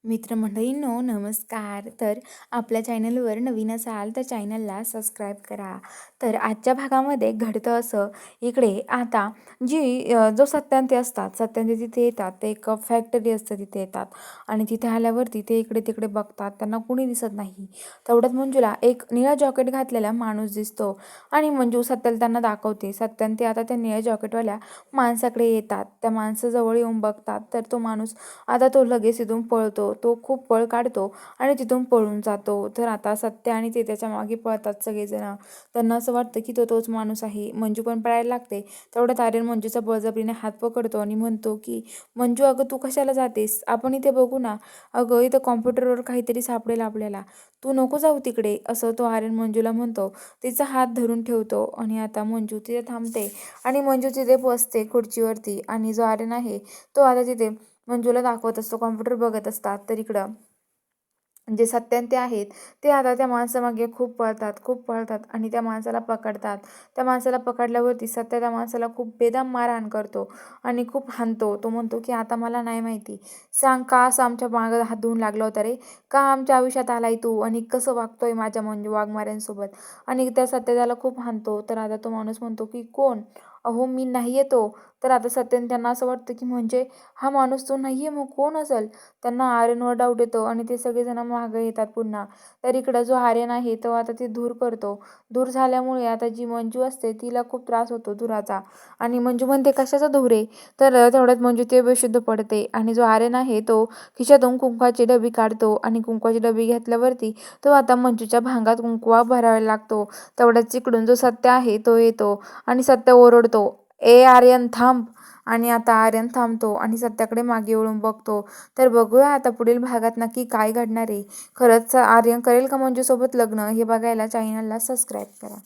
मित्रमंडळींनो नमस्कार. तर आपल्या चॅनलवर नवीन असाल तर चॅनलला सबस्क्राईब करा. तर आजच्या भागामध्ये घडतं असं, इकडे आता जो सत्यांते असतात, सत्यांते तिथे येतात. ते एक फॅक्टरी असतं, तिथे येतात आणि तिथे आल्यावरती ते इकडे तिकडे बघतात, त्यांना कुणी दिसत नाही. तेवढ्यात मंजूला एक निळा जॉकेट घातलेला माणूस दिसतो आणि मंजू सत्याला त्यांना दाखवते. सत्यांते आता त्या निळ्या जॉकेटवाल्या माणसाकडे येतात. त्या माणसाजवळ येऊन बघतात तर तो माणूस आता तो लगेच तिथून पळतो. तो खूप पळ काढतो आणि तिथून पळून जातो. तर आता सत्य आणि ते त्याच्या मागे पळतात सगळेजण. त्यांना असं वाटतं की तो तोच माणूस आहे. मंजू पण पळायला लागते. तेवढ्यात आर्यन मंजूचा बळजबरीने हात पकडतो आणि म्हणतो की मंजू, अगं तू कशाला जातेस? आपण इथे बघू ना. अगं इथं कॉम्प्युटरवर काहीतरी सापडेल आपल्याला. तू नको जाऊ तिकडे, असं तो आर्यन मंजूला म्हणतो. तिचा हात धरून ठेवतो आणि आता मंजू तिथे थांबते आणि मंजू तिथे बसते खुर्चीवरती आणि जो आर्यन आहे तो आता तिथे मंजूला दाखवत असतो. कॉम्प्युटर बघत असतात. तर इकडं जे सत्यांते आहेत ते आता त्या माणसामागे खूप पळतात, खूप पळतात आणि त्या माणसाला पकडतात. त्या माणसाला पकडल्यावरती सत्या त्या माणसाला खूप बेदम मारहाण करतो आणि खूप हाणतो. तो म्हणतो की आता मला नाही माहिती, सांग का असं आमच्या मागं हात धुवून लागला होता रे? का आमच्या आयुष्यात आलाय तू आणि कसं वागतोय माझ्या म्हणजे वाघमाऱ्यांसोबत? आणि त्या सत्या त्याला खूप हाणतो. तर आता तो माणूस म्हणतो की कोण? अहो मी नाही येतो. तर आता सत्याने त्यांना असं वाटतं की म्हणजे हा माणूस तो नाही आहे, मग कोण असेल? त्यांना आर्यनवर डाऊट येतो आणि ते सगळेजण मागं येतात पुन्हा. तर इकडं जो आर्यन आहे तो आता ते धूर करतो. धूर झाल्यामुळे आता जी मंजू असते तिला खूप त्रास होतो धुराचा आणि मंजू म्हणते, कशाचा धूर आहे? तर तेवढ्यात मंजू ते बेशुद्ध पडते आणि जो आर्यन आहे तो खिशातून कुंकवाची डबी काढतो आणि कुंकवाची डबी घेतल्यावरती तो आता मंजूच्या भांगात कुंकवा भरायला लागतो. तेवढ्याच इकडून जो सत्य आहे तो येतो आणि सत्य ओरडतो, ए आर्यन थांब. आणि आता आर्यन थांबतो आणि सत्याकडे मागे वळून बघतो. तर बघूया आता पुढील भागात नक्की काय घडणार आहे. खरंच आर्यन करेल का मंजूसोबत लग्न? हे बघायला चॅनलला सबस्क्राईब करा.